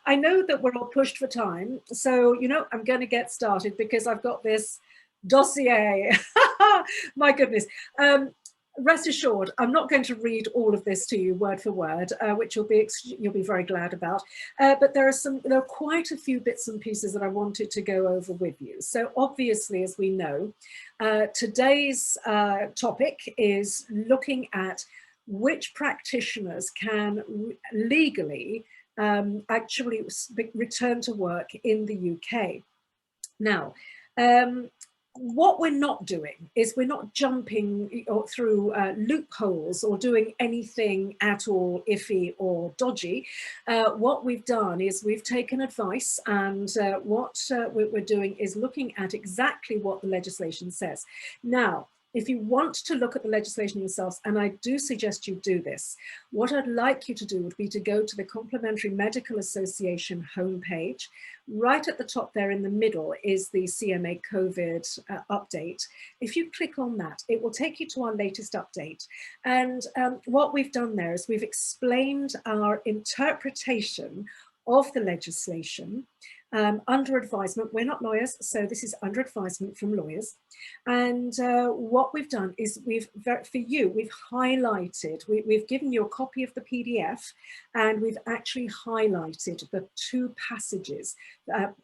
I know that we're all pushed for time, so, you know, I'm going to get started because I've got this dossier. My goodness. Rest assured, I'm not going to read all of this to you word for word, which you'll be very glad about. But there are quite a few bits and pieces that I wanted to go over with you. So obviously, as we know, today's topic is looking at which practitioners can legally actually return to work in the UK. Now, what we're not doing is we're not jumping through loopholes or doing anything at all iffy or dodgy. What we've done is we've taken advice, and what we're doing is looking at exactly what the legislation says. Now, if you want to look at the legislation yourselves, and I do suggest you do this, what I'd like you to do would be to go to the Complementary Medical Association homepage. Right at the top there in the middle is the CMA COVID update. If you click on that, it will take you to our latest update. And what we've done there is we've explained our interpretation of the legislation under advisement. We're not lawyers, so this is under advisement from lawyers. And what we've done is we've highlighted, we've given you a copy of the PDF, and we've actually highlighted the two passages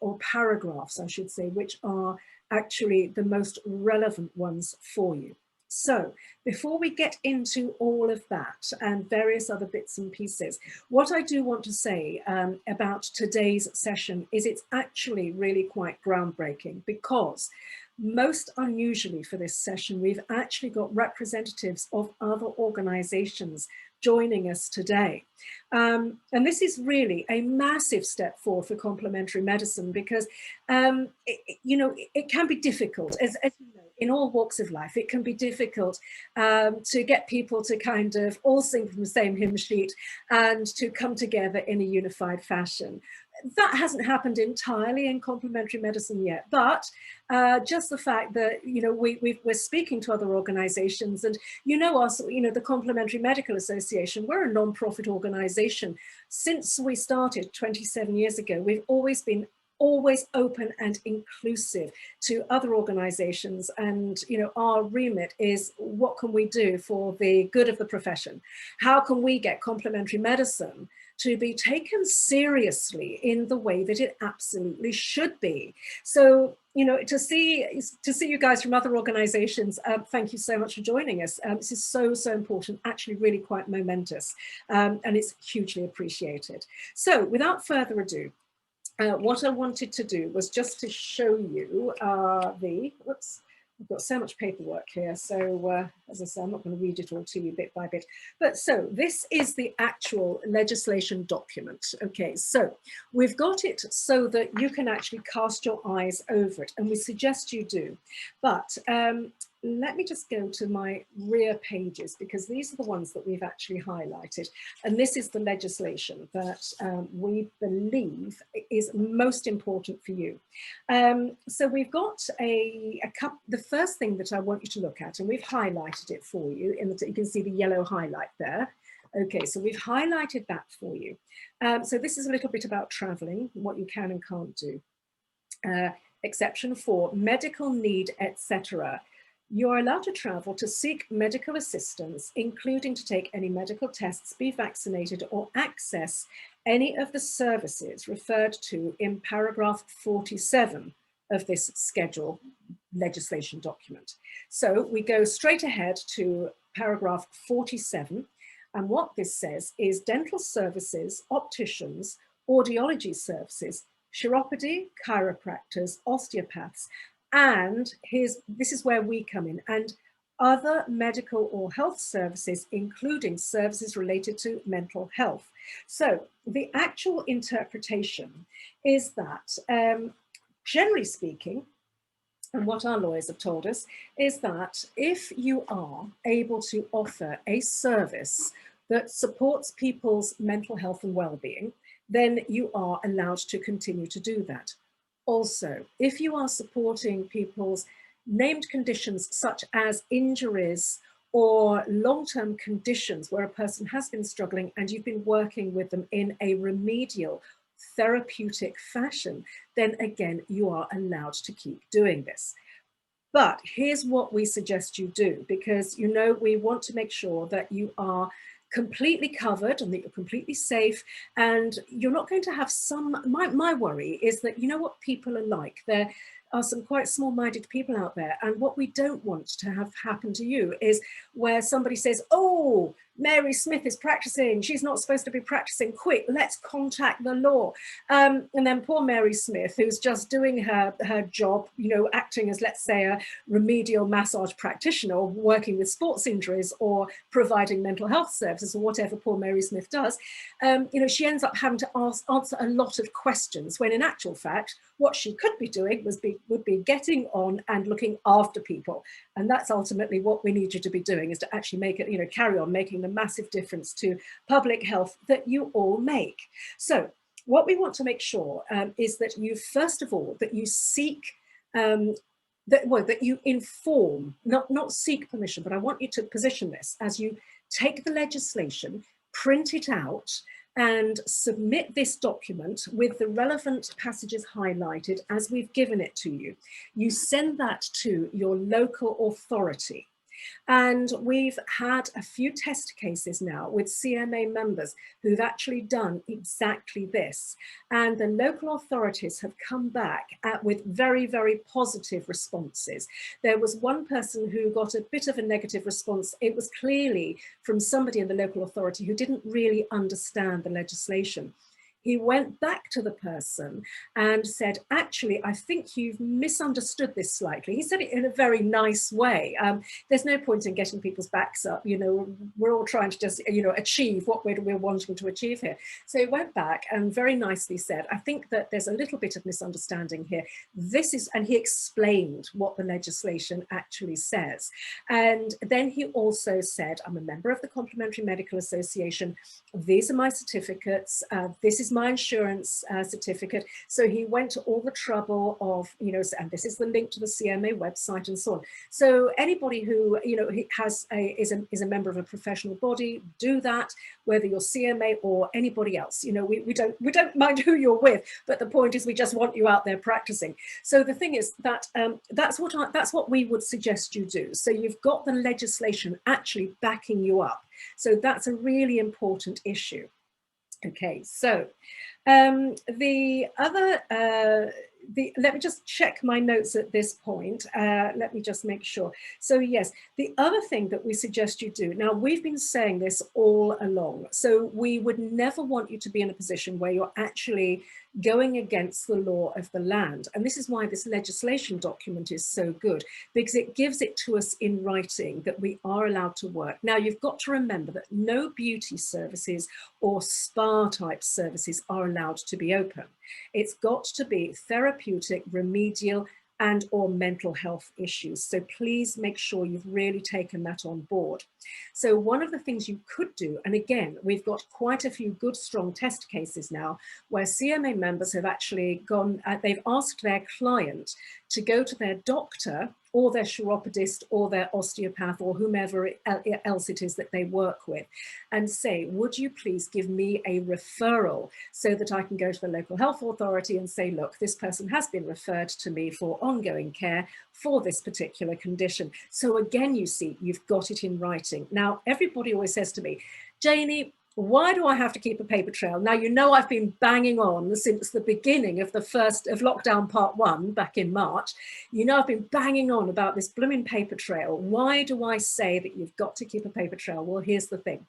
or paragraphs, I should say, which are actually the most relevant ones for you. So before we get into all of that and various other bits and pieces, what I do want to say about today's session is it's actually really quite groundbreaking, because most unusually for this session, we've actually got representatives of other organizations joining us today. And this is really a massive step forward for complementary medicine, because, it can be difficult, as you know, in all walks of life. It can be difficult to get people to kind of all sing from the same hymn sheet and to come together in a unified fashion. That hasn't happened entirely in complementary medicine yet, but just the fact that, we're speaking to other organizations, and us, the Complementary Medical Association, we're a non-profit organization. Since we started 27 years ago, we've always been open and inclusive to other organizations. And, our remit is, what can we do for the good of the profession? How can we get complementary medicine to be taken seriously in the way that it absolutely should be? So, to see you guys from other organizations, thank you so much for joining us. This is so important, actually really quite momentous, and it's hugely appreciated. So without further ado, what I wanted to do was just to show you I've got so much paperwork here, so as I say, I'm not going to read it all to you bit by bit. But so this is the actual legislation document. Okay, so we've got it so that you can actually cast your eyes over it, and we suggest you do. But let me just go to my rear pages, because these are the ones that we've actually highlighted. And this is the legislation that we believe is most important for you. So we've got the first thing that I want you to look at, and we've highlighted it for you, you can see the yellow highlight there. Okay, so we've highlighted that for you. So this is a little bit about traveling, what you can and can't do. Exception 4, medical need, etc. You're allowed to travel to seek medical assistance, including to take any medical tests, be vaccinated, or access any of the services referred to in paragraph 47 of this schedule legislation document. So we go straight ahead to paragraph 47. And what this says is dental services, opticians, audiology services, chiropody, chiropractors, osteopaths, and this is where we come in, and other medical or health services, including services related to mental health. So the actual interpretation is that, generally speaking, and what our lawyers have told us, is that if you are able to offer a service that supports people's mental health and well-being, then you are allowed to continue to do that. Also, if you are supporting people's named conditions such as injuries or long-term conditions where a person has been struggling and you've been working with them in a remedial therapeutic fashion, then again, you are allowed to keep doing this. But here's what we suggest you do, because, you know, we want to make sure that you are completely covered and that you're completely safe, and you're not going to have some, my worry is that, you know what people are like, there are some quite small-minded people out there, and what we don't want to have happen to you is where somebody says, oh, Mary Smith is practicing, she's not supposed to be practicing, quick, let's contact the law. And then poor Mary Smith, who's just doing her job, you know, acting as, let's say, a remedial massage practitioner, or working with sports injuries, or providing mental health services, or whatever poor Mary Smith does, you know, she ends up having to answer a lot of questions, when in actual fact, what she could be doing would be getting on and looking after people. And that's ultimately what we need you to be doing, is to actually make it, you know, carry on making the massive difference to public health that you all make. So what we want to make sure is that you, first of all, that you seek, that you inform, not seek permission, but I want you to position this as you take the legislation, print it out, and submit this document with the relevant passages highlighted as we've given it to you. You send that to your local authority. And we've had a few test cases now with CMA members who've actually done exactly this. And the local authorities have come back with very, very positive responses. There was one person who got a bit of a negative response. It was clearly from somebody in the local authority who didn't really understand the legislation. He went back to the person and said, actually, I think you've misunderstood this slightly. He said it in a very nice way. There's no point in getting people's backs up. You know, we're all trying to just, you know, achieve what we're wanting to achieve here. So he went back and very nicely said, I think that there's a little bit of misunderstanding here. This is, and he explained what the legislation actually says. And then he also said, I'm a member of the Complementary Medical Association. These are my certificates. This is my insurance certificate. So he went to all the trouble of, you know, and this is the link to the CMA website and so on. So anybody who, you know, is a member of a professional body, do that, whether you're CMA or anybody else. You know, we don't mind who you're with, but the point is we just want you out there practicing. So the thing is that that's what we would suggest you do. So you've got the legislation actually backing you up. So that's a really important issue. Okay, so the other, let me just check my notes at this point. Let me just make sure. So yes, the other thing that we suggest you do, now we've been saying this all along, so we would never want you to be in a position where you're actually going against the law of the land. And this is why this legislation document is so good, because it gives it to us in writing that we are allowed to work. Now, you've got to remember that no beauty services or spa type services are allowed to be open. It's got to be therapeutic, remedial, and or mental health issues. So please make sure you've really taken that on board. So one of the things you could do, and again, we've got quite a few good, strong test cases now where CMA members have actually gone, they've asked their client to go to their doctor or their chiropodist or their osteopath or whomever else it is that they work with and say, would you please give me a referral so that I can go to the local health authority and say, look, this person has been referred to me for ongoing care for this particular condition. So again, you see, you've got it in writing. Now, everybody always says to me, Janie, why do I have to keep a paper trail? Now, you know, I've been banging on since the beginning of lockdown part 1 back in March. You know, I've been banging on about this blooming paper trail. Why do I say that you've got to keep a paper trail? Well, here's the thing.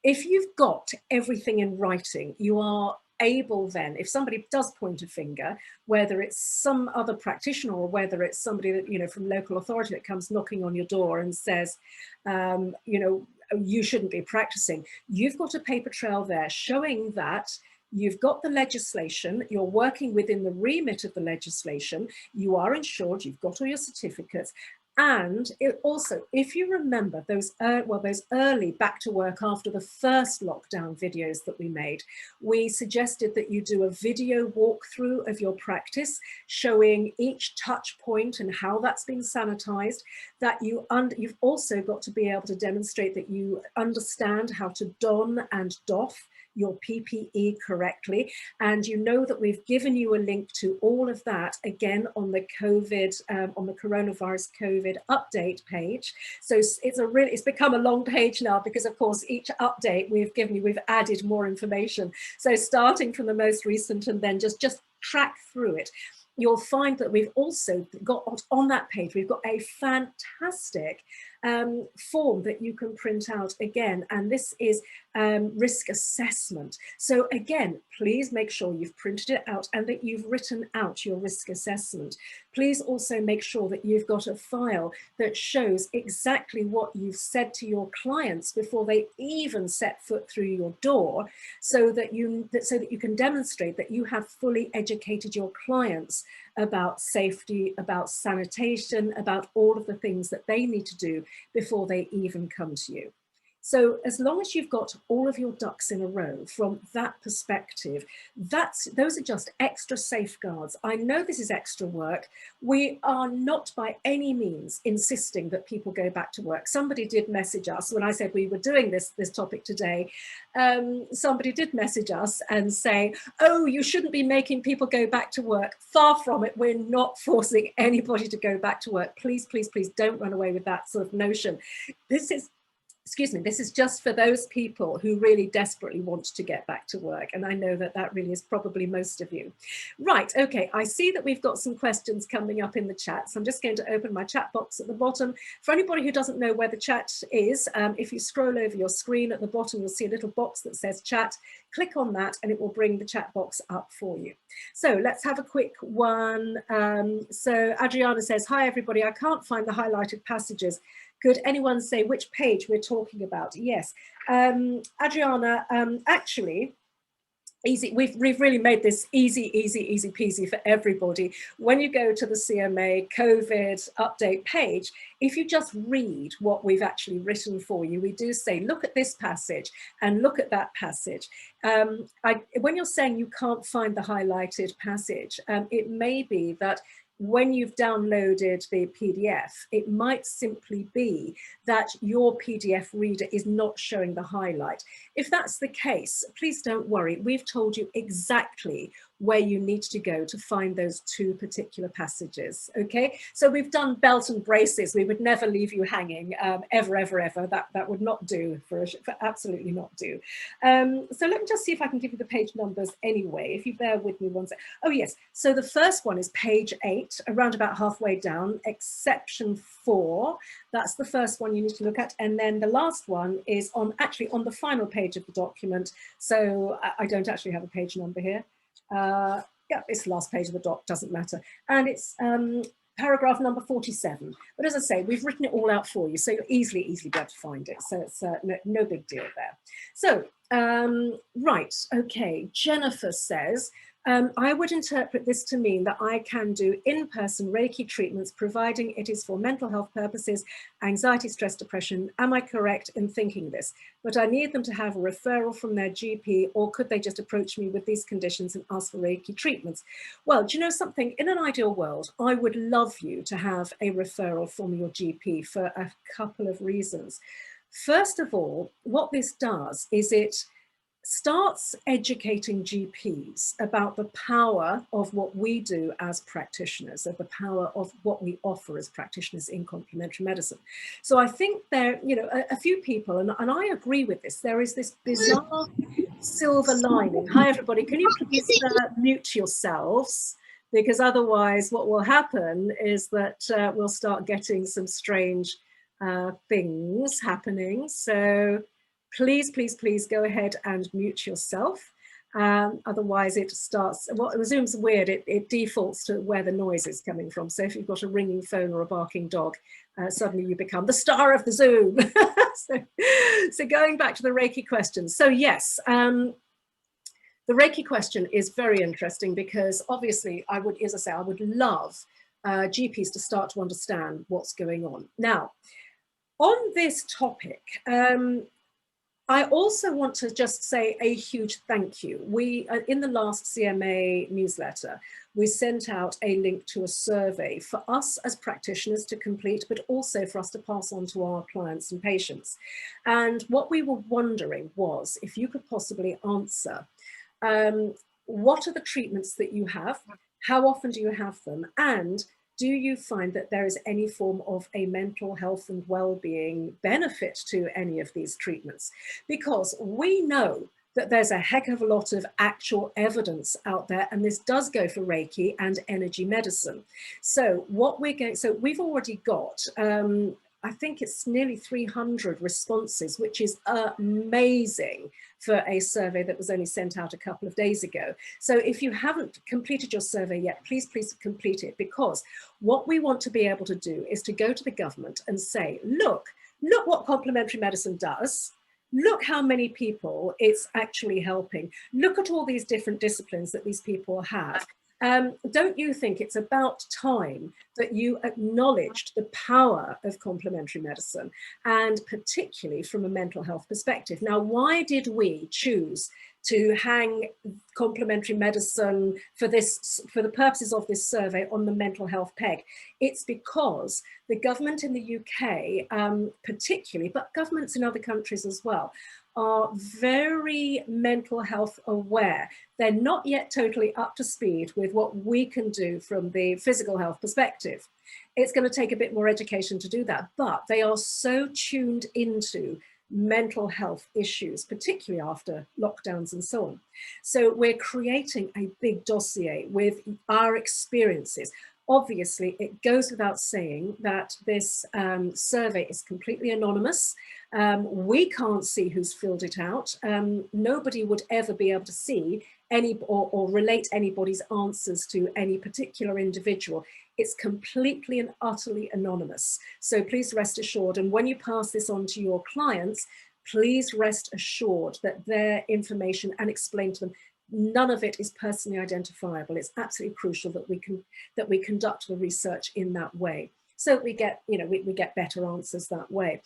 If you've got everything in writing, you are able then, if somebody does point a finger, whether it's some other practitioner or whether it's somebody that, you know, from local authority that comes knocking on your door and says, you know, you shouldn't be practicing, you've got a paper trail there showing that you've got the legislation, you're working within the remit of the legislation, you are insured, you've got all your certificates. And it also, if you remember those early back to work after the first lockdown videos that we made, we suggested that you do a video walkthrough of your practice, showing each touch point and how that's been sanitized, that you've also got to be able to demonstrate that you understand how to don and doff your PPE correctly. And you know that we've given you a link to all of that again on the on the coronavirus COVID update page. So it's become a long page now, because of course each update we've added more information. So starting from the most recent and then just track through it. You'll find that we've also got on that page, we've got a fantastic form that you can print out again, and this is risk assessment. So again, please make sure you've printed it out and that you've written out your risk assessment. Please also make sure that you've got a file that shows exactly what you've said to your clients before they even set foot through your door, so that you can demonstrate that you have fully educated your clients about safety, about sanitation, about all of the things that they need to do before they even come to you. So as long as you've got all of your ducks in a row from that perspective, those are just extra safeguards. I know this is extra work. We are not by any means insisting that people go back to work. Somebody did message us when I said we were doing this topic today. Somebody did message us and say, oh, you shouldn't be making people go back to work. Far from it. We're not forcing anybody to go back to work. Please, please, please don't run away with that sort of notion. This is just for those people who really desperately want to get back to work. And I know that that really is probably most of you. Right, okay, I see that we've got some questions coming up in the chat. So I'm just going to open my chat box at the bottom. For anybody who doesn't know where the chat is, if you scroll over your screen at the bottom, you'll see a little box that says chat. Click on that and it will bring the chat box up for you. So let's have a quick one. So Adriana says, hi everybody, I can't find the highlighted passages. Could anyone say which page we're talking about? Yes, Adriana, actually, easy. We've really made this easy peasy for everybody. When you go to the CMA COVID update page, if you just read what we've actually written for you, we do say, look at this passage and look at that passage. When you're saying you can't find the highlighted passage, it may be that when you've downloaded the PDF, it might simply be that your PDF reader is not showing the highlight. If that's the case, please don't worry. We've told you exactly where you need to go to find those two particular passages, okay? So we've done belt and braces. We would never leave you hanging, ever, ever, ever. That would not do, for absolutely not do. So let me just see if I can give you the page numbers anyway, if you bear with me one sec. Oh yes, so the first one is page 8, around about halfway down, exception 4. That's the first one you need to look at. And then the last one is actually on the final page of the document. So I don't actually have a page number here. Yeah, it's the last page of the doc, doesn't matter. And it's paragraph number 47. But as I say, we've written it all out for you, so you'll easily be able to find it. So it's no big deal there. So, right, okay, Jennifer says, I would interpret this to mean that I can do in-person Reiki treatments, providing it is for mental health purposes, anxiety, stress, depression. Am I correct in thinking this? But I need them to have a referral from their GP, or could they just approach me with these conditions and ask for Reiki treatments? Well, do you know something? In an ideal world, I would love you to have a referral from your GP for a couple of reasons. First of all, what this does is it starts educating GPs about the power of what we do as practitioners, of the power of what we offer as practitioners in complementary medicine. So I think there, you know, a few people, and I agree with this, there is this bizarre silver lining. Hi everybody, can you please mute yourselves? Because otherwise what will happen is that we'll start getting some strange things happening. So please, please, please go ahead and mute yourself. Otherwise it starts, well, it resumes weird, it defaults to where the noise is coming from. So if you've got a ringing phone or a barking dog, suddenly you become the star of the Zoom. So going back to the Reiki question. So yes, the Reiki question is very interesting because obviously I would, as I say, I would love GPs to start to understand what's going on. Now, on this topic, I also want to just say a huge thank you. We, in the last CMA newsletter, we sent out a link to a survey for us as practitioners to complete, but also for us to pass on to our clients and patients. And what we were wondering was if you could possibly answer, what are the treatments that you have? How often do you have them? And do you find that there is any form of a mental health and well-being benefit to any of these treatments? Because we know that there's a heck of a lot of actual evidence out there, and this does go for Reiki and energy medicine. So we've already got, I think it's nearly 300 responses, which is amazing for a survey that was only sent out a couple of days ago. So if you haven't completed your survey yet, please complete it, because what we want to be able to do is to go to the government and say, look what complementary medicine does. Look how many people it's actually helping. Look at all these different disciplines that these people have. Don't you think it's about time that you acknowledged the power of complementary medicine, and particularly from a mental health perspective? Now, why did we choose to hang complementary medicine for the purposes of this survey on the mental health peg? It's because the government in the UK, particularly, but governments in other countries as well, are very mental health aware. They're not yet totally up to speed with what we can do from the physical health perspective. It's going to take a bit more education to do that, but they are so tuned into mental health issues, particularly after lockdowns and so on. So we're creating a big dossier with our experiences. Obviously, it goes without saying that this survey is completely anonymous. We can't see who's filled it out. Nobody would ever be able to see any or relate anybody's answers to any particular individual. It's completely and utterly anonymous. So please rest assured. And when you pass this on to your clients, please rest assured that their information, and explain to them, none of it is personally identifiable. It's absolutely crucial that we conduct the research in that way, so that we get, we get better answers that way,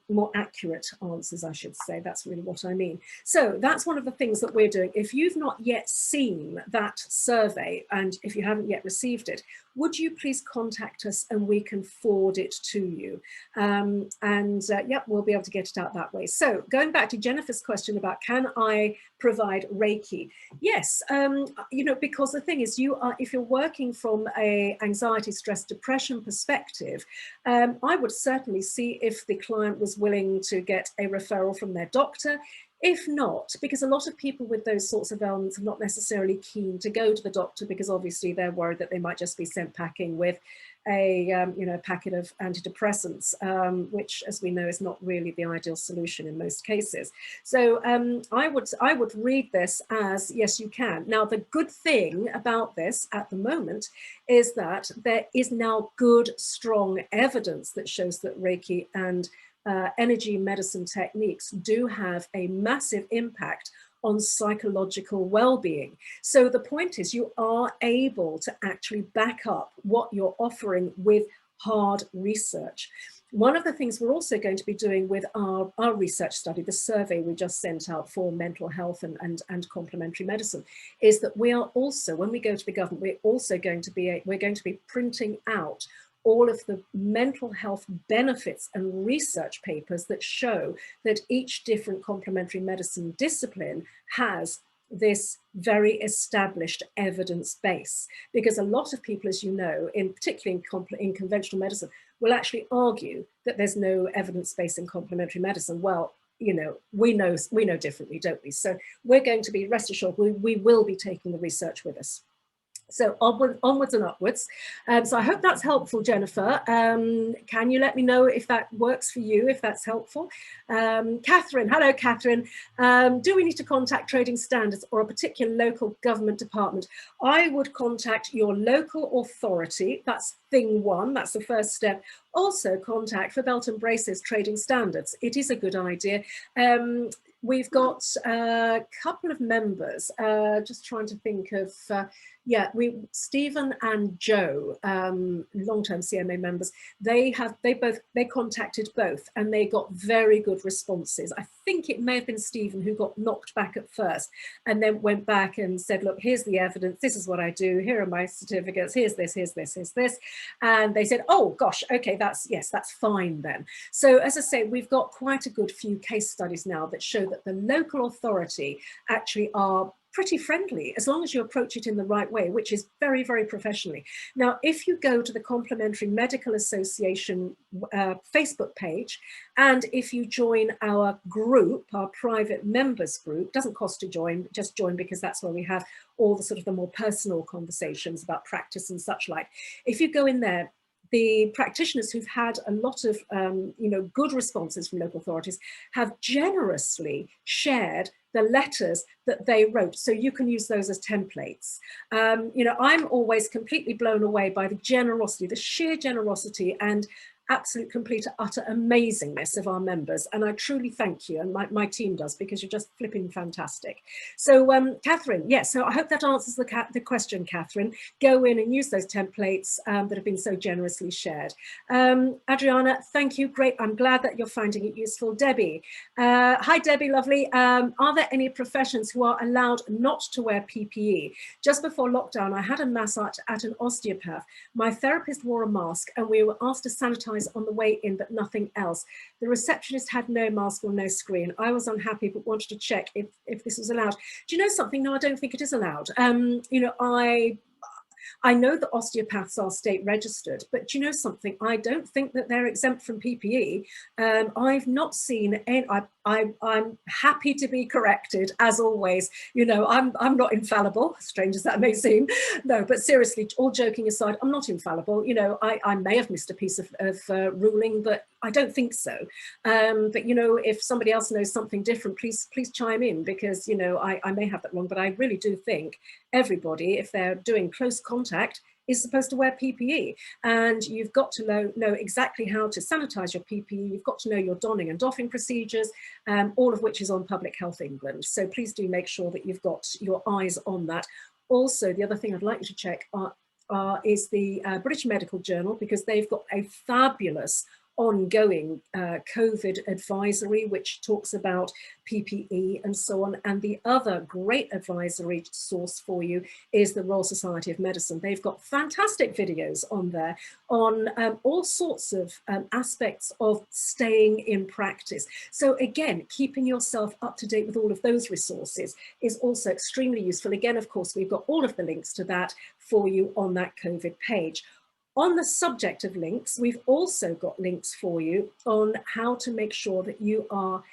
more accurate answers, I should say. That's really what I mean. So that's one of the things that we're doing. If you've not yet seen that survey, and if you haven't yet received it, would you please contact us and we can forward it to you. Yep, we'll be able to get it out that way. So going back to Jennifer's question about, can I provide Reiki? Yes, because the thing is, if you're working from a anxiety, stress, depression perspective, I would certainly see if the client was willing to get a referral from their doctor. If not, because a lot of people with those sorts of ailments are not necessarily keen to go to the doctor, because obviously they're worried that they might just be sent packing with a packet of antidepressants, which, as we know, is not really the ideal solution in most cases. So I would read this as, yes, you can. Now, the good thing about this at the moment is that there is now good, strong evidence that shows that Reiki and energy medicine techniques do have a massive impact on psychological well-being. So the point is, you are able to actually back up what you're offering with hard research. One of the things we're also going to be doing with our research study, the survey we just sent out for mental health and complementary medicine, is that we are also, when we go to the government, we're going to be printing out all of the mental health benefits and research papers that show that each different complementary medicine discipline has this very established evidence base. Because a lot of people, as you know, particularly in conventional medicine, will actually argue that there's no evidence base in complementary medicine. Well, we know differently, don't we? So we're going to be, rest assured, we will be taking the research with us. So onwards and upwards. So I hope that's helpful, Jennifer. Can you let me know if that works for you, if that's helpful? Catherine, hello, Catherine. Do we need to contact trading standards or a particular local government department? I would contact your local authority. That's thing one, that's the first step. Also contact, for belt and braces, trading standards. It is a good idea. We've got a couple of members, just trying to think of, Stephen and Joe, long-term CMA members, they contacted both and they got very good responses. I think it may have been Stephen who got knocked back at first and then went back and said, look, here's the evidence, this is what I do, here are my certificates, here's this, here's this, here's this. And they said, oh gosh, okay, yes, that's fine then. So as I say, we've got quite a good few case studies now that show that the local authority actually are pretty friendly, as long as you approach it in the right way, which is very, very professionally. Now, if you go to the Complementary Medical Association Facebook page, and if you join our group, our private members group, doesn't cost to join, just join because that's where we have all the sort of the more personal conversations about practice and such like. If you go in there, the practitioners who've had a lot of good responses from local authorities have generously shared the letters that they wrote, so you can use those as templates. I'm always completely blown away by the generosity, the sheer generosity and absolute, complete, utter amazingness of our members. And I truly thank you, and my team does, because you're just flipping fantastic. So Catherine, yes, so I hope that answers the question, Catherine. Go in and use those templates that have been so generously shared. Adriana, thank you, great. I'm glad that you're finding it useful. Debbie, hi Debbie, lovely. Are there any professions who are allowed not to wear PPE? Just before lockdown, I had a massage at an osteopath. My therapist wore a mask and we were asked to sanitize on the way in, but nothing else. The receptionist had no mask or no screen. I was unhappy, but wanted to check if this was allowed. Do you know something? No, I don't think it is allowed. I know that osteopaths are state registered, but do you know something? I don't think that they're exempt from PPE. I've not seen any. I'm happy to be corrected, as always. I'm not infallible, strange as that may seem. No, but seriously, all joking aside, I'm not infallible. I may have missed a piece of ruling, but I don't think so. But if somebody else knows something different, please chime in, because I may have that wrong, but I really do think everybody, if they're doing close contact, is supposed to wear PPE, and you've got to know exactly how to sanitize your PPE. You've got to know your donning and doffing procedures, all of which is on Public Health England. So please do make sure that you've got your eyes on that. Also, the other thing I'd like you to check is the British Medical Journal, because they've got a fabulous ongoing COVID advisory, which talks about PPE and so on. And the other great advisory source for you is the Royal Society of Medicine. They've got fantastic videos on there on all sorts of aspects of staying in practice. So again, keeping yourself up to date with all of those resources is also extremely useful. Again, of course, we've got all of the links to that for you on that COVID page. On the subject of links, we've also got links for you on how to make sure that you are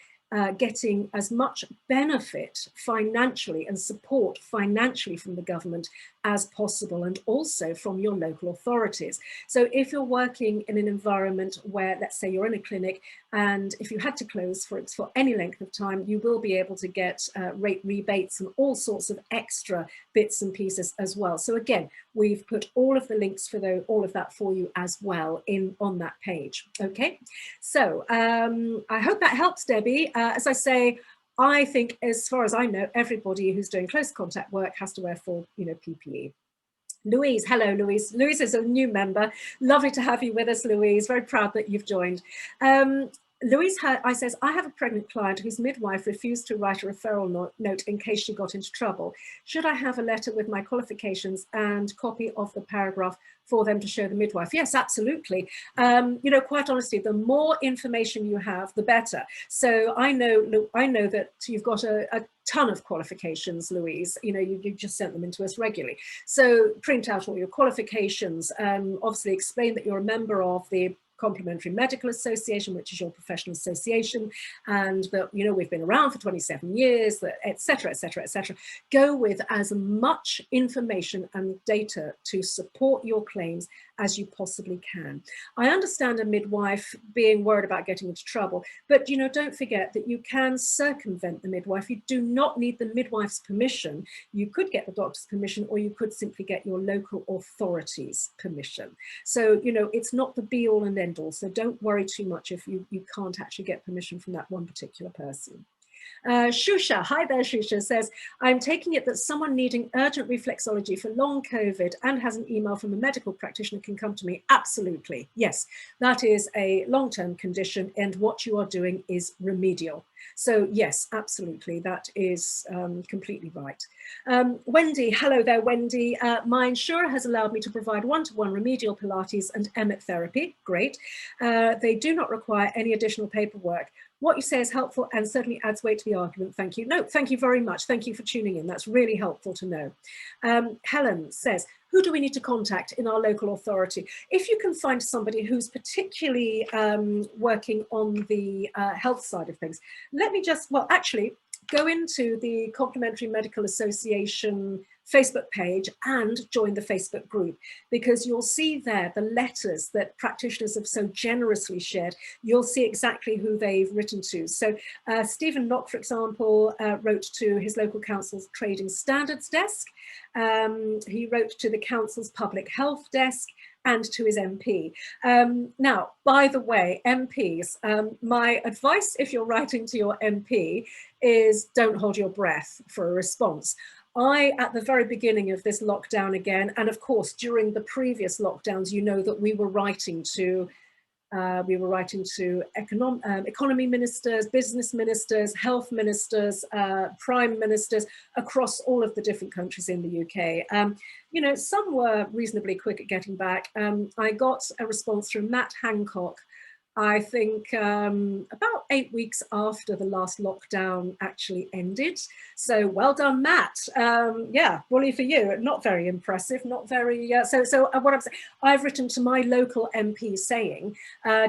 getting as much benefit financially and support financially from the government as possible, and also from your local authorities. So if you're working in an environment where, let's say you're in a clinic, and if you had to close for any length of time, you will be able to get rate rebates and all sorts of extra bits and pieces as well. So again, we've put all of the links for all of that for you as well on that page. Okay, so I hope that helps, Debbie. As I say, I think, as far as I know, everybody who's doing close contact work has to wear full, PPE. Louise, hello, Louise. Louise is a new member. Lovely to have you with us, Louise. Very proud that you've joined. Louise says, I have a pregnant client whose midwife refused to write a referral note in case she got into trouble. Should I have a letter with my qualifications and copy of the paragraph for them to show the midwife? Yes, absolutely. Quite honestly, the more information you have, the better. So I know that you've got a ton of qualifications, Louise. You just sent them into us regularly. So print out all your qualifications, obviously explain that you're a member of the Complementary Medical Association, which is your professional association, and that we've been around for 27 years, etc., etc., etc. Go with as much information and data to support your claims as you possibly can. I understand a midwife being worried about getting into trouble, but don't forget that you can circumvent the midwife. You do not need the midwife's permission. You could get the doctor's permission, or you could simply get your local authority's permission. So it's not the be all and end all. So don't worry too much if you can't actually get permission from that one particular person. Shusha, hi there, Shusha, says, I'm taking it that someone needing urgent reflexology for long COVID and has an email from a medical practitioner can come to me. Absolutely, yes, that is a long-term condition, and what you are doing is remedial. So yes, absolutely, that is completely right. Wendy, hello there, Wendy. My insurer has allowed me to provide one-to-one remedial Pilates and EMET therapy. Great. They do not require any additional paperwork. What you say is helpful and certainly adds weight to the argument. Thank you. No, thank you very much. Thank you for tuning in. That's really helpful to know. Helen says, who do we need to contact in our local authority? If you can find somebody who's particularly working on the health side of things, let me just, well, actually, go into the Complementary Medical Association Facebook page and join the Facebook group, because you'll see there the letters that practitioners have so generously shared. You'll see exactly who they've written to. So Stephen Knock, for example, wrote to his local council's trading standards desk. He wrote to the council's public health desk and to his MP. Now, by the way, MPs, my advice if you're writing to your MP is don't hold your breath for a response. At the very beginning of this lockdown again, and of course during the previous lockdowns, you know that we were writing to economy ministers, business ministers, health ministers, prime ministers across all of the different countries in the UK. You know, some were reasonably quick at getting back. I got a response from Matt Hancock, I think about 8 weeks after the last lockdown actually ended. So well done, Matt. Yeah, bully for you. Not very impressive, not very, so what I'm saying, I've written to my local MP saying,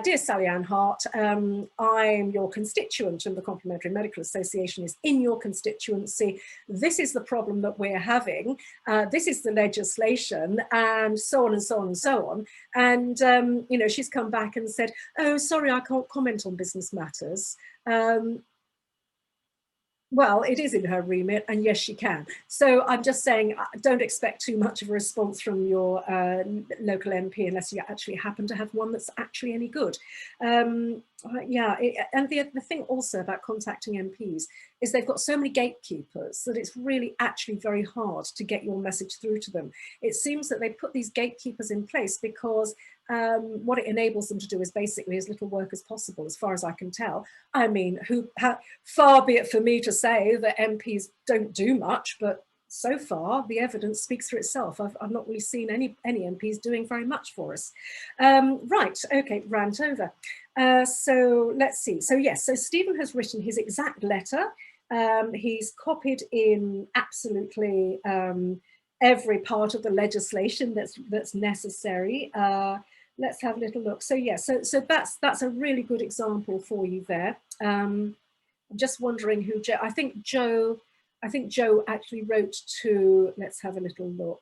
dear Sally Ann Hart, I'm your constituent and the Complementary Medical Association is in your constituency. This is the problem that we're having. This is the legislation, and so on and so on and so on. And, you know, she's come back and said, oh, sorry, I can't comment on business matters. Well, it is in her remit, and yes, she can. So I'm just saying, don't expect too much of a response from your local MP unless you actually happen to have one that's actually any good. Yeah, and the thing also about contacting MPs is they've got so many gatekeepers that it's really actually very hard to get your message through to them. It seems that they put these gatekeepers in place because what it enables them to do is basically as little work as possible, as far as I can tell. I mean, far be it for me to say that MPs don't do much, but so far the evidence speaks for itself. I've not really seen any MPs doing very much for us. Right, okay, rant over. So let's see. So yes, so Stephen has written his exact letter. He's copied in absolutely every part of the legislation that's necessary. Let's have a little look. So yeah, so that's a really good example for you there. I'm just wondering who Joe. I think Joe actually wrote to. Let's have a little look.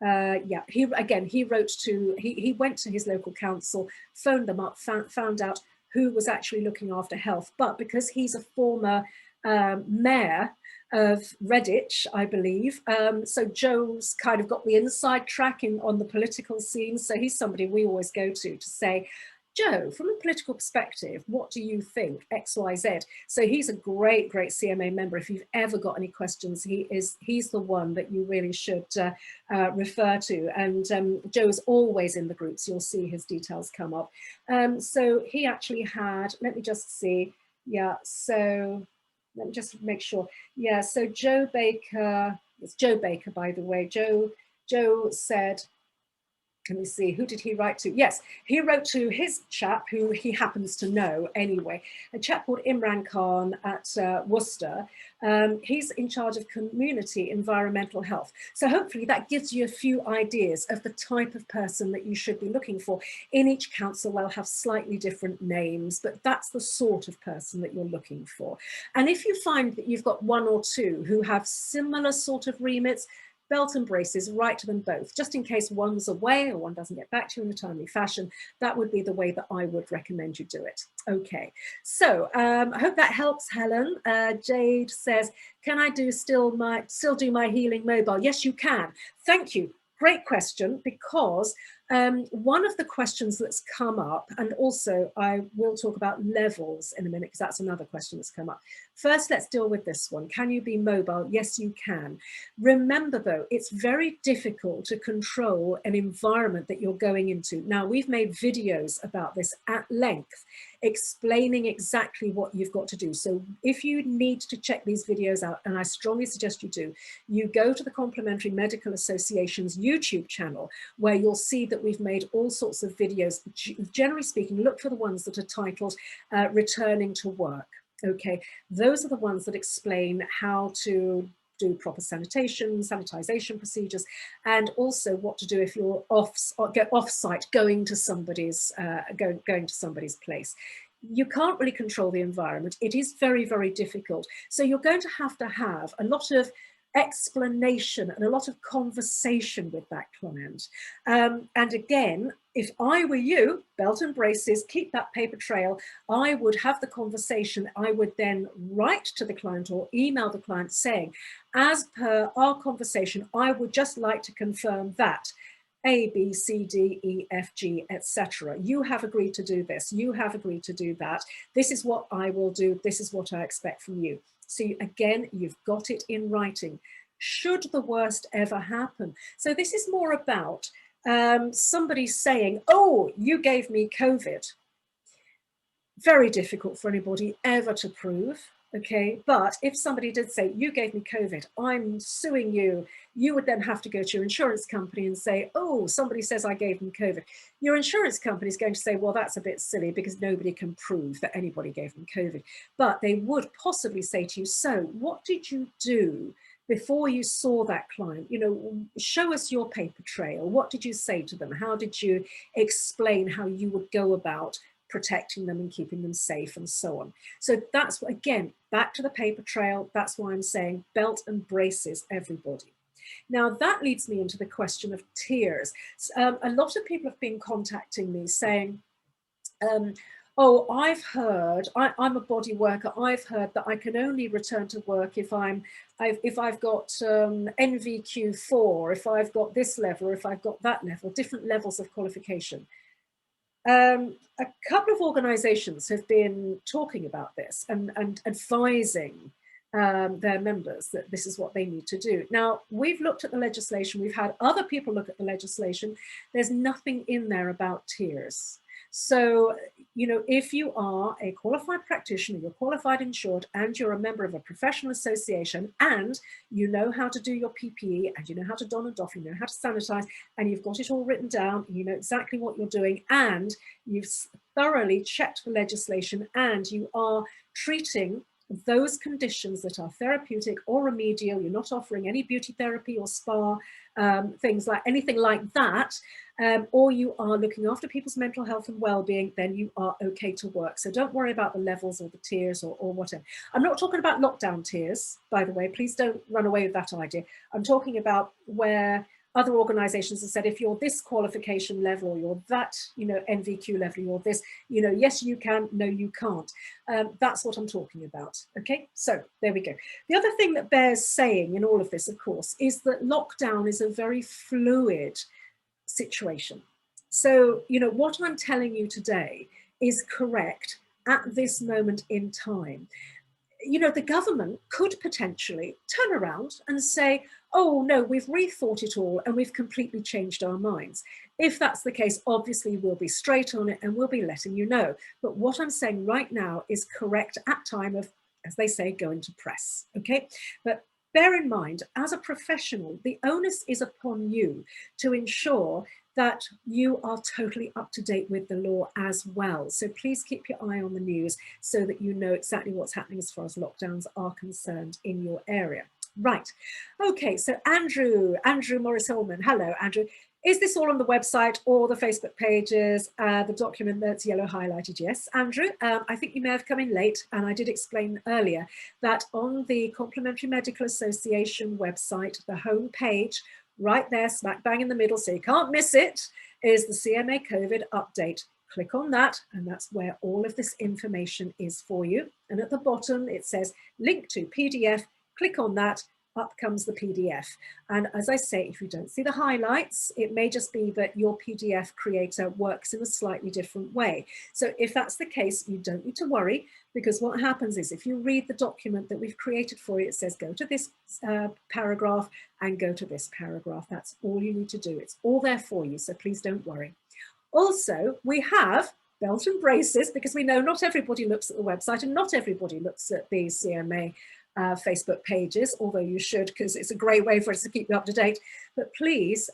Yeah, he wrote to. He went to his local council, phoned them up, found out who was actually looking after health. But because he's a former mayor of Redditch, I believe. So Joe's kind of got the inside track on the political scene. So he's somebody we always go to say, Joe, from a political perspective, what do you think, X, Y, Z? So he's a great CMA member. If you've ever got any questions, he's the one that you really should refer to. And Joe's always in the groups. You'll see his details come up. So he actually had, let me just see. Yeah, so let me just make sure. Yeah, so Joe Baker, it's Joe Baker, by the way. Joe said, let me see, who did he write to? Yes, he wrote to his chap, who he happens to know anyway, a chap called Imran Khan at Worcester. He's in charge of community environmental health. So hopefully that gives you a few ideas of the type of person that you should be looking for. In each council, they'll have slightly different names, but that's the sort of person that you're looking for. And if you find that you've got one or two who have similar sort of remits, belt and braces, write to them both, just in case one's away or one doesn't get back to you in a timely fashion. That would be the way that I would recommend you do it. Okay, so I hope that helps, Helen. Jade says, can I still do my healing mobile? Yes, you can. Thank you. Great question, because one of the questions that's come up, and also I will talk about levels in a minute, because that's another question that's come up. First, let's deal with this one. Can you be mobile? Yes, you can. Remember though, it's very difficult to control an environment that you're going into. Now, we've made videos about this at length, explaining exactly what you've got to do. So if you need to check these videos out, and I strongly suggest you do, you go to the Complementary Medical Association's YouTube channel, where you'll see that we've made all sorts of videos. Generally speaking, look for the ones that are titled Returning to Work. Okay, those are the ones that explain how to do proper sanitization procedures, and also what to do if you're off-site, going to somebody's place. You can't really control the environment. It is very, very difficult. So you're going to have a lot of explanation and a lot of conversation with that client. And again, if I were you, belt and braces, keep that paper trail, I would have the conversation. I would then write to the client or email the client saying, as per our conversation, I would just like to confirm that A, B, C, D, E, F, G, etc. You have agreed to do this. You have agreed to do that. This is what I will do. This is what I expect from you. So again, you've got it in writing. Should the worst ever happen? So this is more about somebody saying, oh, you gave me COVID. Very difficult for anybody ever to prove. Okay, but if somebody did say, you gave me COVID, I'm suing you, you would then have to go to your insurance company and say, oh, somebody says I gave them COVID. Your insurance company is going to say, well, that's a bit silly because nobody can prove that anybody gave them COVID. But they would possibly say to you, so what did you do before you saw that client? You know, show us your paper trail. What did you say to them? How did you explain how you would go about protecting them and keeping them safe and so on? So that's, again, back to the paper trail. That's why I'm saying belt and braces, everybody. Now that leads me into the question of tiers. A lot of people have been contacting me saying, oh, I've heard, I'm a body worker, I've heard that I can only return to work if I've got NVQ4, if I've got this level, or if I've got that level, different levels of qualification. A couple of organizations have been talking about this and advising their members that this is what they need to do. Now, we've looked at the legislation, we've had other people look at the legislation. There's nothing in there about tiers. So, you know, if you are a qualified practitioner, you're qualified insured, and you're a member of a professional association, and you know how to do your PPE, and you know how to don and doff, you know how to sanitize, and you've got it all written down, you know exactly what you're doing, and you've thoroughly checked the legislation, and you are treating those conditions that are therapeutic or remedial, you're not offering any beauty therapy or spa, things like anything like that, or you are looking after people's mental health and well-being, then you are okay to work. So don't worry about the levels or the tiers or whatever. I'm not talking about lockdown tiers, by the way, please don't run away with that idea. I'm talking about where other organizations have said, if you're this qualification level, or you're that, you know, NVQ level, you're this, you know, yes, you can, no, you can't. That's what I'm talking about. Okay, so there we go. The other thing that bears saying in all of this, of course, is that lockdown is a very fluid situation. So, you know, what I'm telling you today is correct at this moment in time. You know, the government could potentially turn around and say, oh no, we've rethought it all and we've completely changed our minds. If that's the case, obviously we'll be straight on it and we'll be letting you know. But what I'm saying right now is correct at time of, as they say, going to press, okay? But bear in mind, as a professional, the onus is upon you to ensure that you are totally up to date with the law as well. So please keep your eye on the news so that you know exactly what's happening as far as lockdowns are concerned in your area. Right, okay, so Andrew Morris-Holman, hello Andrew. Is this all on the website or the Facebook pages, the document that's yellow highlighted? Yes, Andrew, I think you may have come in late, and I did explain earlier that on the Complementary Medical Association website, the home page, right there, smack bang in the middle, so you can't miss it, is the CMA COVID update. Click on that, and that's where all of this information is for you. And at the bottom, it says link to PDF. Click on that, up comes the PDF. And as I say, if you don't see the highlights, it may just be that your PDF creator works in a slightly different way. So if that's the case, you don't need to worry, because what happens is if you read the document that we've created for you, it says go to this paragraph and go to this paragraph. That's all you need to do. It's all there for you, so please don't worry. Also, we have belt and braces, because we know not everybody looks at the website and not everybody looks at the CMA Facebook pages, although you should, because it's a great way for us to keep you up to date. But please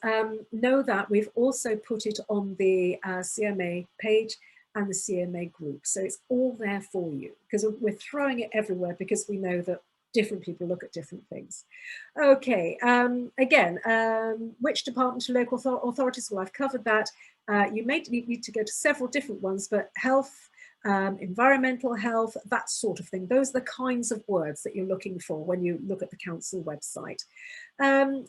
know that we've also put it on the CMA page and the CMA group. So it's all there for you, because we're throwing it everywhere because we know that different people look at different things. Okay, again, which department or local authorities? Well, I've covered that. You may need to go to several different ones, but health, environmental health, that sort of thing. Those are the kinds of words that you're looking for when you look at the council website.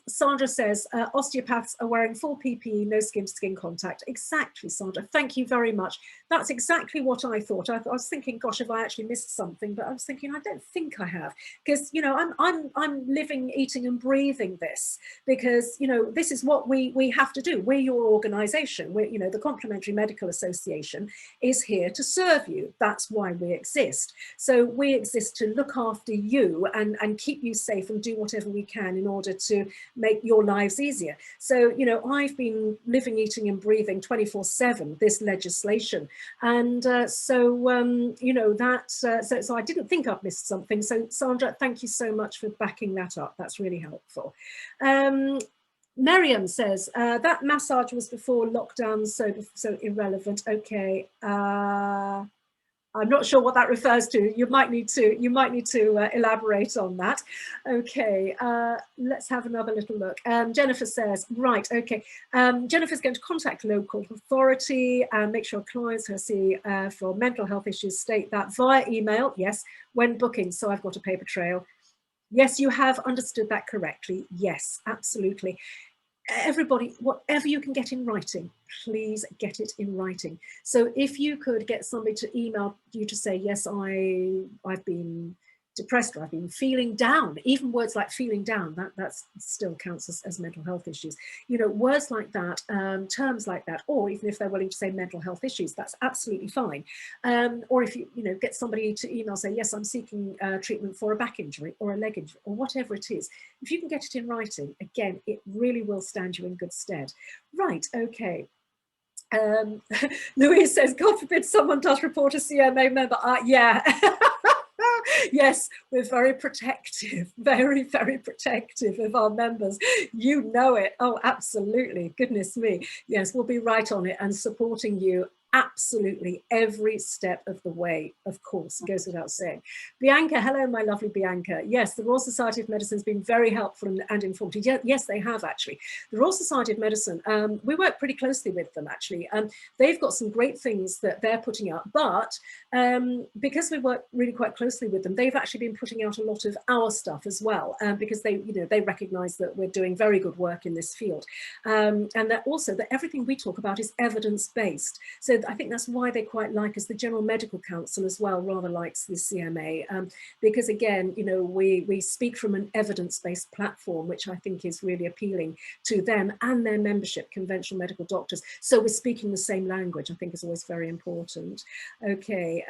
Sandra says, osteopaths are wearing full PPE, no skin-to-skin contact. Exactly, Sandra, thank you very much. That's exactly what I thought. I was thinking, gosh, have I actually missed something? But I was thinking, I don't think I have, because, you know, I'm living, eating and breathing this, because, you know, this is what we have to do. We're your organisation. We're, you know, the Complementary Medical Association is here to serve you. That's why we exist. So we exist to look after you and keep you safe and do whatever we can in order to make your lives easier. So, you know, I've been living, eating and breathing 24/7 this legislation. And you know, that, so I didn't think I've missed something. So Sandra, thank you so much for backing that up. That's really helpful. Miriam says, that massage was before lockdown, so irrelevant. Okay. I'm not sure what that refers to. You might need to elaborate on that. Okay, let's have another little look. Jennifer says, right, okay. Jennifer's going to contact local authority and make sure clients who see for mental health issues state that via email, yes, when booking. So I've got a paper trail. Yes, you have understood that correctly. Yes, absolutely. Everybody, whatever you can get in writing, please get it in writing. So if you could get somebody to email you to say, yes, I've been depressed, or I've been feeling down, even words like feeling down, that still counts as mental health issues. You know, words like that, terms like that, or even if they're willing to say mental health issues, that's absolutely fine. Or if you know, get somebody to email, say, yes, I'm seeking treatment for a back injury or a leg injury or whatever it is. If you can get it in writing, again, it really will stand you in good stead. Right, okay. Louise says, God forbid someone does report a CMA member. Yeah. Yes, we're very protective, very, very protective of our members. You know it. Oh, absolutely. Goodness me. Yes, we'll be right on it and supporting you absolutely every step of the way, of course, goes without saying. Bianca, hello, my lovely Bianca. Yes, the Royal Society of Medicine has been very helpful and informative. Yes, they have actually. The Royal Society of Medicine, we work pretty closely with them actually. They've got some great things that they're putting out, but because we work really quite closely with them, they've actually been putting out a lot of our stuff as well, because they, you know, they recognise that we're doing very good work in this field, and that also that everything we talk about is evidence-based. So I think that's why they quite like us. The General Medical Council as well rather likes the CMA, because again, you know, we speak from an evidence-based platform, which I think is really appealing to them and their membership, conventional medical doctors. So we're speaking the same language, I think is always very important. Okay,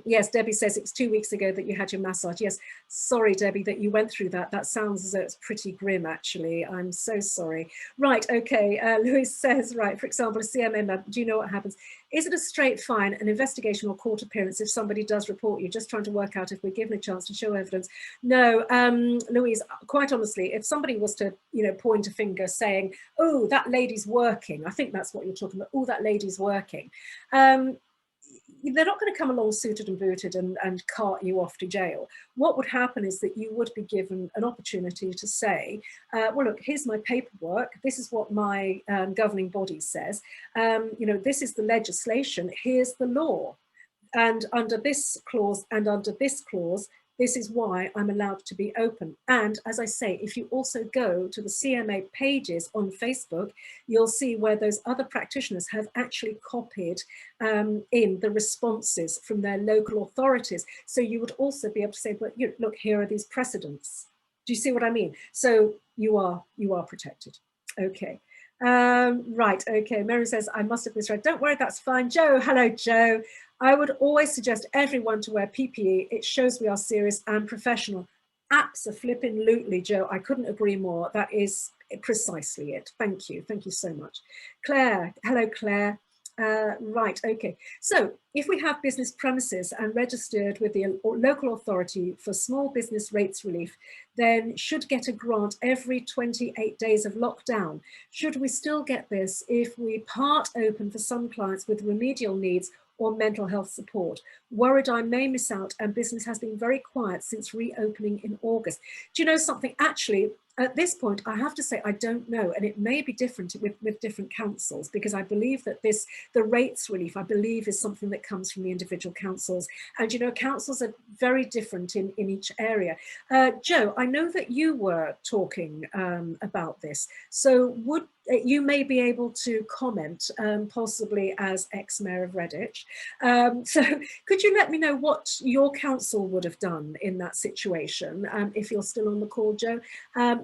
yes, Debbie says it's 2 weeks ago that you had your massage. Yes, sorry, Debbie, that you went through that. That sounds as though it's pretty grim, actually. I'm so sorry. Right, okay, Louis says, right, for example, a CMA member, do you know what happens? Is it a straight fine, an investigation or court appearance if somebody does report you? Just trying to work out if we're given a chance to show evidence. No, Louise, quite honestly, if somebody was to, you know, point a finger saying, oh, that lady's working, I think that's what you're talking about, oh, that lady's working. They're not going to come along suited and booted and cart you off to jail. What would happen is that you would be given an opportunity to say, well, look, here's my paperwork. This is what my governing body says. You know, this is the legislation. Here's the law. And under this clause and under this clause, this is why I'm allowed to be open. And as I say, if you also go to the CMA pages on Facebook, you'll see where those other practitioners have actually copied in the responses from their local authorities. So you would also be able to say, well, look, here are these precedents. Do you see what I mean? So you are protected. Okay. Right. Okay. Mary says, I must have misread. Don't worry, that's fine. Joe, hello, Joe. I would always suggest everyone to wear PPE. It shows we are serious and professional. Abso-flippin-lutely, Joe. I couldn't agree more. That is precisely it. Thank you. Thank you so much. Claire, hello, Claire. Right, okay. So if we have business premises and registered with the local authority for small business rates relief, then should get a grant every 28 days of lockdown. Should we still get this if we part open for some clients with remedial needs or mental health support? Worried I may miss out, and business has been very quiet since reopening in August. Do you know something? Actually, at this point, I have to say, I don't know, and it may be different with different councils, because I believe that the rates relief, I believe, is something that comes from the individual councils. And, you know, councils are very different in each area. Joe, I know that you were talking about this. So would you may be able to comment, possibly as ex-mayor of Redditch. So could you let me know what your council would have done in that situation, if you're still on the call, Joe?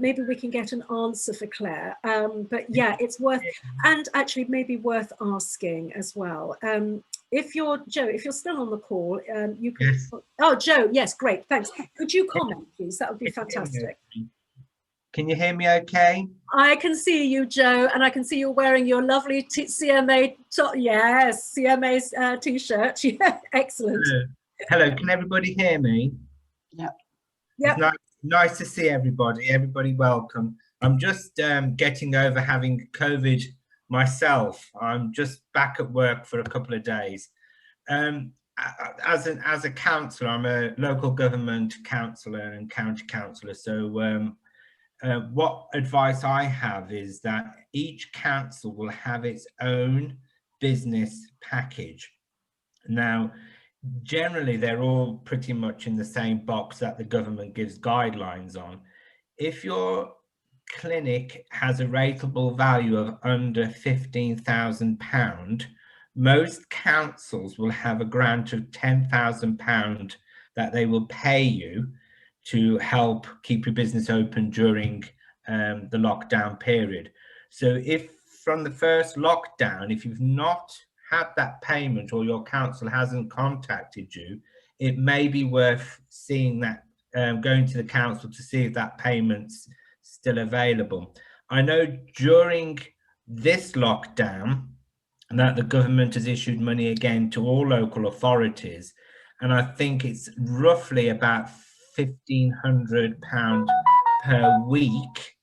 Maybe we can get an answer for Claire. But yeah, it's worth, and actually maybe worth asking as well. If you're, Joe, if you're still on the call, you can, yes. Oh, Joe, yes, great, thanks. Could you comment, please? That would be fantastic. Can you hear me okay? I can see you, Joe, and I can see you're wearing your lovely CMA, yes, CMA t-shirt. Yeah, excellent. Hello, can everybody hear me? Yeah. Yep. It's nice to see everybody. Everybody welcome. I'm just getting over having COVID myself. I'm just back at work for a couple of days. As a councillor, I'm a local government councillor and county councillor. So what advice I have is that each council will have its own business package. Now, generally, they're all pretty much in the same box that the government gives guidelines on. If your clinic has a rateable value of under £15,000, most councils will have a grant of £10,000 that they will pay you to help keep your business open during the lockdown period. So if from the first lockdown, if you've not had that payment or your council hasn't contacted you, it may be worth seeing that, going to the council to see if that payment's still available. I know during this lockdown that the government has issued money again to all local authorities, and I think it's roughly about £1,500 per week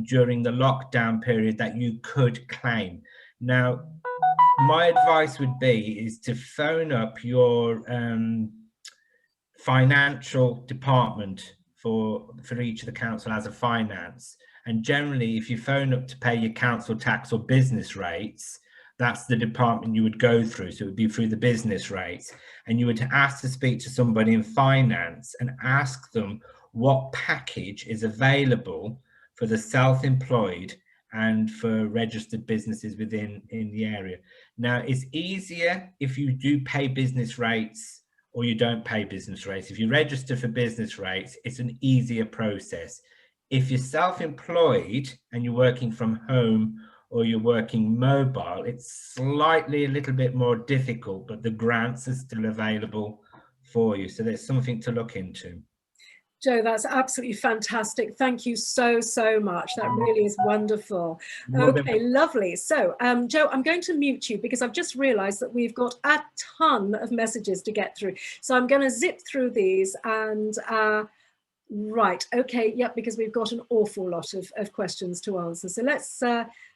during the lockdown period that you could claim. Now, my advice would be is to phone up your financial department for each of the council as a finance. And generally, if you phone up to pay your council tax or business rates, that's the department you would go through. So it would be through the business rates. And you would ask to speak to somebody in finance and ask them what package is available for the self-employed and for registered businesses within the area. Now, it's easier if you do pay business rates or you don't pay business rates. If you register for business rates, it's an easier process. If you're self-employed and you're working from home or you're working mobile, it's slightly a little bit more difficult, but the grants are still available for you. So there's something to look into. Joe, that's absolutely fantastic. Thank you so much. That really is wonderful. Okay, lovely. So, Joe, I'm going to mute you because I've just realized that we've got a ton of messages to get through. So I'm going to zip through these and, right, okay, yep, because we've got an awful lot of questions to answer. So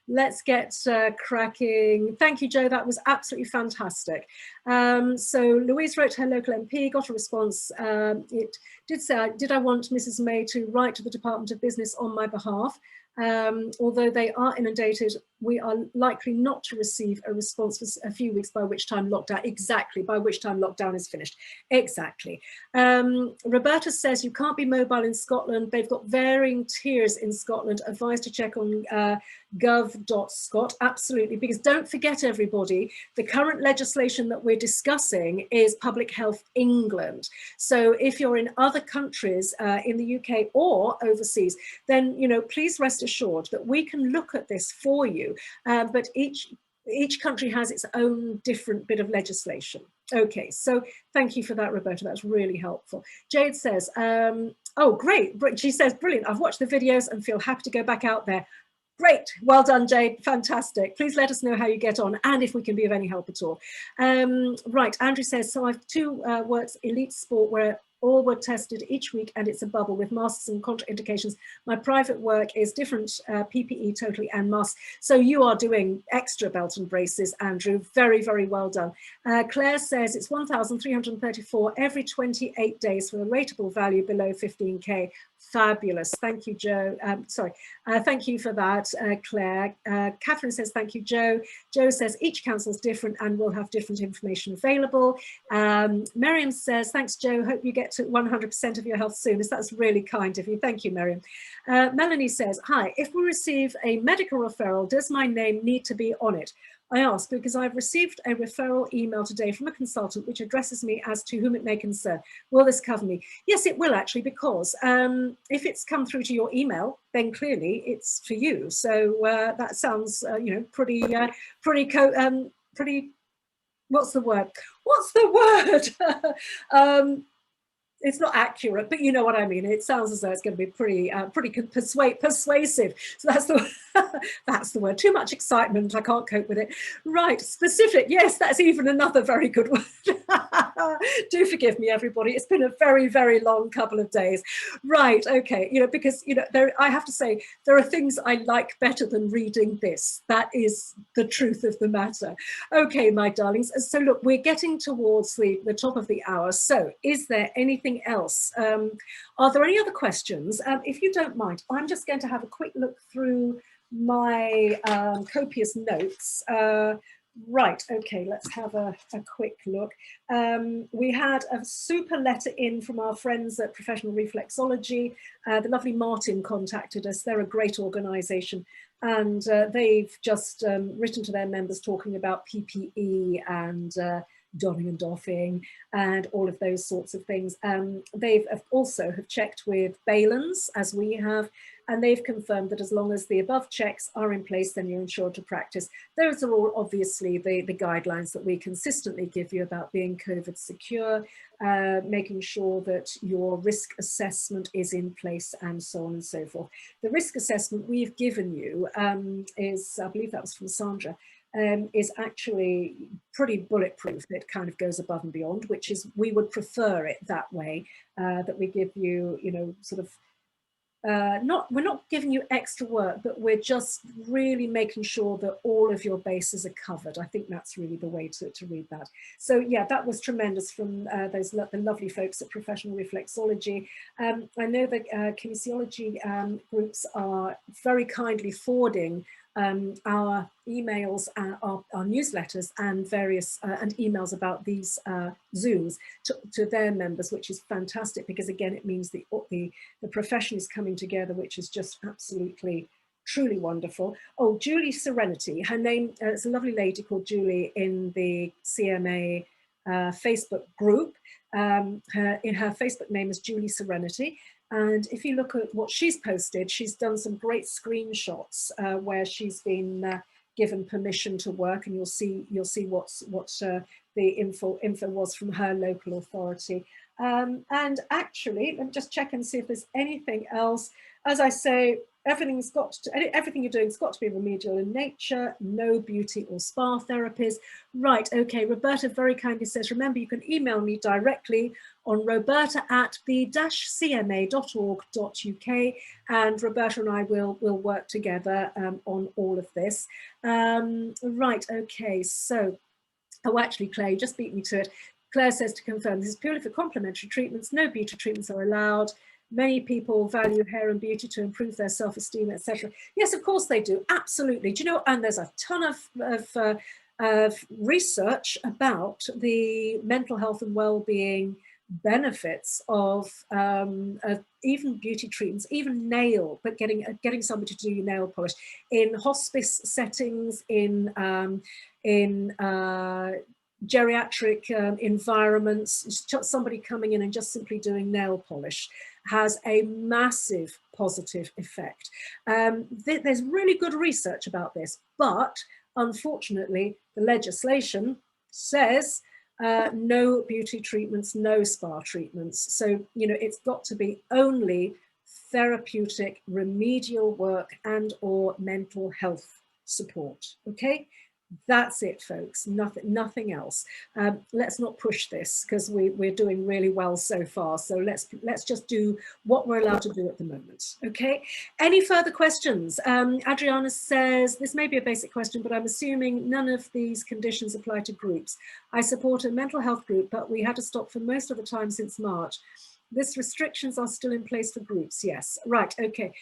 let's get cracking. Thank you, Joe. That was absolutely fantastic. So Louise wrote to her local MP, got a response. It did say, did I want Mrs. May to write to the Department of Business on my behalf? Although they are inundated, we are likely not to receive a response for a few weeks, by which time lockdown is finished. Exactly. Roberta says you can't be mobile in Scotland. They've got varying tiers in Scotland. Advised to check on gov.scot. Absolutely, because don't forget, everybody, the current legislation that we're discussing is Public Health England. So if you're in other countries in the UK or overseas, then, you know, please rest assured that we can look at this for you. But each country has its own different bit of legislation. Okay, so thank you for that, Roberta. That's really helpful. Jade says, oh, great. She says, brilliant. I've watched the videos and feel happy to go back out there. Great. Well done, Jade. Fantastic. Please let us know how you get on and if we can be of any help at all. Right. Andrew says, so I've two works, elite sport, where all were tested each week and it's a bubble with masks and contraindications. My private work is different, PPE totally and masks. So you are doing extra belt and braces, Andrew. Very, very well done. Claire says it's 1,334 every 28 days for a rateable value below 15K. Fabulous. Thank you, Joe. Thank you for that, Claire. Catherine says, thank you, Joe. Joe says each council is different and will have different information available. Miriam says, thanks, Joe. Hope you get to 100% of your health soon. That's really kind of you. Thank you, Miriam. Melanie says, hi, if we receive a medical referral, does my name need to be on it? I ask because I've received a referral email today from a consultant which addresses me as to whom it may concern. Will this cover me? Yes, it will actually, because if it's come through to your email, then clearly it's for you. So that sounds, you know, pretty, what's the word? What's the word? It's not accurate, but you know what I mean. It sounds as though it's going to be pretty persuasive. So that's the that's the word. Too much excitement. I can't cope with it. Right, specific. Yes, that's even another very good word. Do forgive me, everybody. It's been a very, very long couple of days. Right. Okay. You know, because you know, I have to say there are things I like better than reading this. That is the truth of the matter. Okay, my darlings. So look, we're getting towards the top of the hour. So is there anything else? Are there any other questions? If you don't mind, I'm just going to have a quick look through my copious notes. Right, okay, let's have a quick look. We had a super letter in from our friends at Professional Reflexology. The lovely Martin contacted us. They're a great organisation, and they've just written to their members talking about PPE and donning and doffing and all of those sorts of things. They've also have checked with Balens, as we have, and they've confirmed that as long as the above checks are in place, then you're insured to practice. Those are all obviously the guidelines that we consistently give you about being COVID secure, making sure that your risk assessment is in place, and so on and so forth. The risk assessment we've given you is, I believe that was from Sandra, is actually pretty bulletproof. It kind of goes above and beyond, which is, we would prefer it that way, that we give you, you know, sort of, we're not giving you extra work, but we're just really making sure that all of your bases are covered. I think that's really the way to read that. So yeah, that was tremendous from the lovely folks at Professional Reflexology. I know that kinesiology groups are very kindly forwarding our emails, our newsletters and various and emails about these Zooms to their members, which is fantastic, because again, it means the profession is coming together, which is just absolutely, truly wonderful. Oh, Julie Serenity, her name, it's a lovely lady called Julie in the CMA Facebook group. Her Facebook name is Julie Serenity. And if you look at what she's posted, she's done some great screenshots where she's been given permission to work, and you'll see what the info was from her local authority. And actually, let me just check and see if there's anything else. As I say, everything you're doing has got to be remedial in nature, no beauty or spa therapies. Right, okay, Roberta very kindly says, remember, you can email me directly on roberta@b-cma.org.uk, and Roberta and I will work together on all of this. Right, okay, so, oh, actually, Claire, you just beat me to it. Claire says, to confirm, this is purely for complementary treatments, no beauty treatments are allowed. Many people value hair and beauty to improve their self-esteem, etc. Yes, of course they do. Absolutely. Do you know? And there's a ton of research about the mental health and well-being benefits of even beauty treatments, even nail, but getting somebody to do your nail polish in hospice settings, in geriatric environments. Somebody coming in and just simply doing nail polish has a massive positive effect. There's really good research about this, but unfortunately, the legislation says no beauty treatments, no spa treatments. So, you know, it's got to be only therapeutic, remedial work and or mental health support. Okay, that's it, folks. Nothing else. Let's not push this, because we're doing really well so far. So let's just do what we're allowed to do at the moment. Okay. Any further questions? Adriana says, this may be a basic question, but I'm assuming none of these conditions apply to groups. I support a mental health group, but we had to stop for most of the time since March. This restrictions are still in place for groups. Yes. Right. Okay.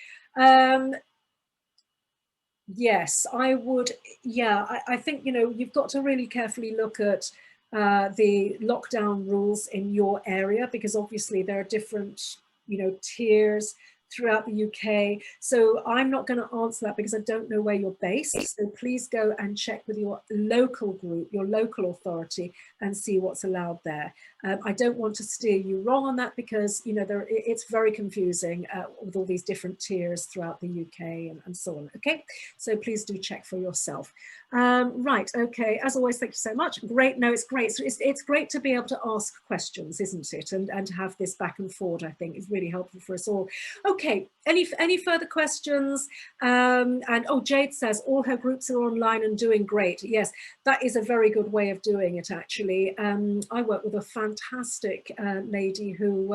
Yes, I would. Yeah, I think, you know, you've got to really carefully look at the lockdown rules in your area, because obviously there are different, you know, tiers throughout the UK. So I'm not going to answer that because I don't know where you're based. So please go and check with your local group, your local authority, and see what's allowed there. I don't want to steer you wrong on that, because, you know, it's very confusing with all these different tiers throughout the UK and so on. Okay, so please do check for yourself. Right, okay, as always, thank you so much. Great, no, it's great. So it's great to be able to ask questions, isn't it? And to have this back and forward, I think, is really helpful for us all. Okay, any further questions? And oh, Jade says all her groups are online and doing great. Yes, that is a very good way of doing it, actually. I work with a fantastic lady who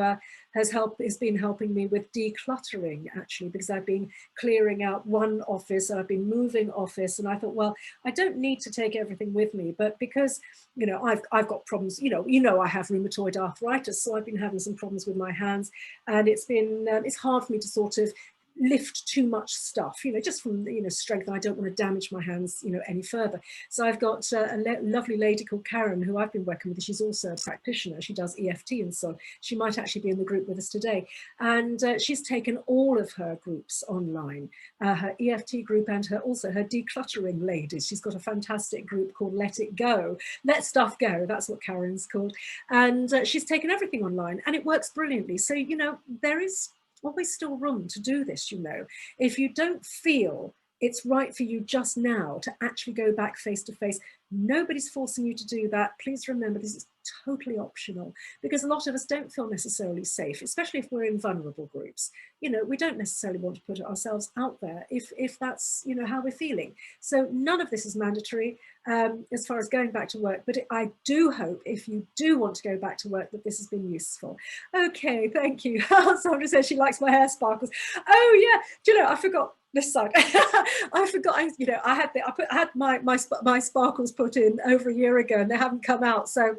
has been helping me with decluttering, actually, because I've been clearing out one office, I've been moving office, and I thought, well, I don't need to take everything with me, but because, you know, I've got problems, you know, I have rheumatoid arthritis, so I've been having some problems with my hands, and it's hard for me to sort of lift too much stuff, you know, just from, you know, strength. I don't want to damage my hands, you know, any further. So I've got a lovely lady called Karen, who I've been working with. She's also a practitioner. She does EFT and so on. She might actually be in the group with us today. And she's taken all of her groups online, her EFT group and also her decluttering ladies. She's got a fantastic group called Let It Go. Let Stuff Go, that's what Karen's called. And she's taken everything online, and it works brilliantly. So, you know, there is always still room to do this, you know. If you don't feel it's right for you just now to actually go back face to face, nobody's forcing you to do that. Please remember, this is totally optional, because a lot of us don't feel necessarily safe, especially if we're in vulnerable groups. You know, we don't necessarily want to put ourselves out there if that's, you know, how we're feeling. So none of this is mandatory as far as going back to work, but I do hope, if you do want to go back to work, that this has been useful. Okay, thank you. Sandra says she likes my hair sparkles. Oh yeah, do you know, I forgot this side. I forgot, you know, I had my sparkles put in over a year ago, and they haven't come out, so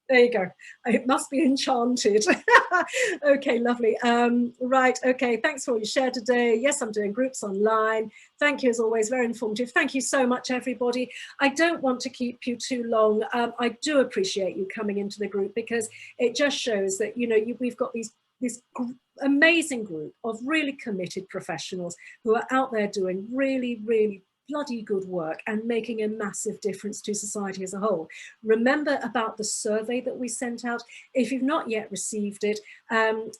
there you go. It must be enchanted. Okay, lovely. Right, okay, thanks for all your share today. Yes, I'm doing groups online. Thank you, as always, very informative. Thank you so much, everybody. I don't want to keep you too long. I do appreciate you coming into the group, because it just shows that, you know, we've got this amazing group of really committed professionals who are out there doing really, really bloody good work and making a massive difference to society as a whole. Remember about the survey that we sent out. If you've not yet received it,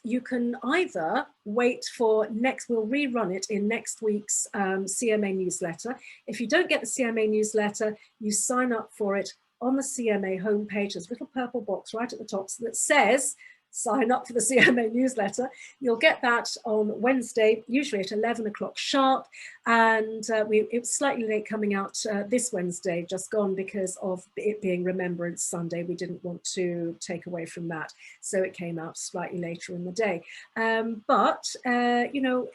you can either wait for we'll rerun it in next week's CMA newsletter. If you don't get the CMA newsletter, you sign up for it on the CMA homepage. There's a little purple box right at the top that says sign up for the CMA newsletter. You'll get that on Wednesday, usually at 11 o'clock sharp. And it was slightly late coming out this Wednesday, just gone, because of it being Remembrance Sunday. We didn't want to take away from that, so it came out slightly later in the day. You know,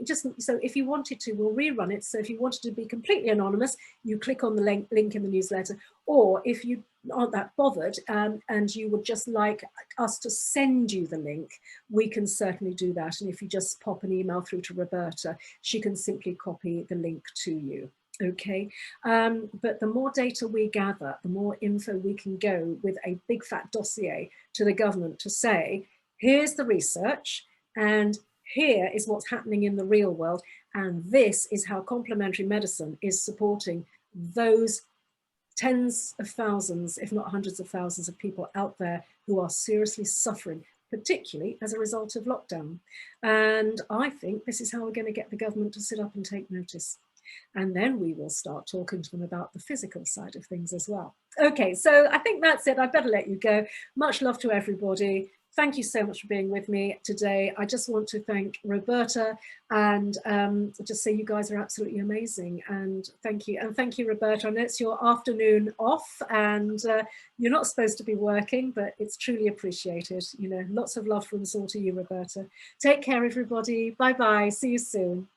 just so if you wanted to, we'll rerun it. So if you wanted to be completely anonymous, you click on the link in the newsletter. Or if you aren't that bothered, and you would just like us to send you the link, we can certainly do that. And if you just pop an email through to Roberta, she can simply copy the link to you. Okay, but the more data we gather, the more info we can go with a big fat dossier to the government to say, here's the research, and here is what's happening in the real world, and this is how complementary medicine is supporting those tens of thousands, if not hundreds of thousands of people out there who are seriously suffering, particularly as a result of lockdown. And I think this is how we're going to get the government to sit up and take notice. And then we will start talking to them about the physical side of things as well. Okay, so I think that's it. I better let you go. Much love to everybody. Thank you so much for being with me today. I just want to thank Roberta and just say you guys are absolutely amazing. And thank you. And thank you, Roberta. I know it's your afternoon off and you're not supposed to be working, but it's truly appreciated. You know, lots of love from us all to you, Roberta. Take care, everybody. Bye-bye. See you soon.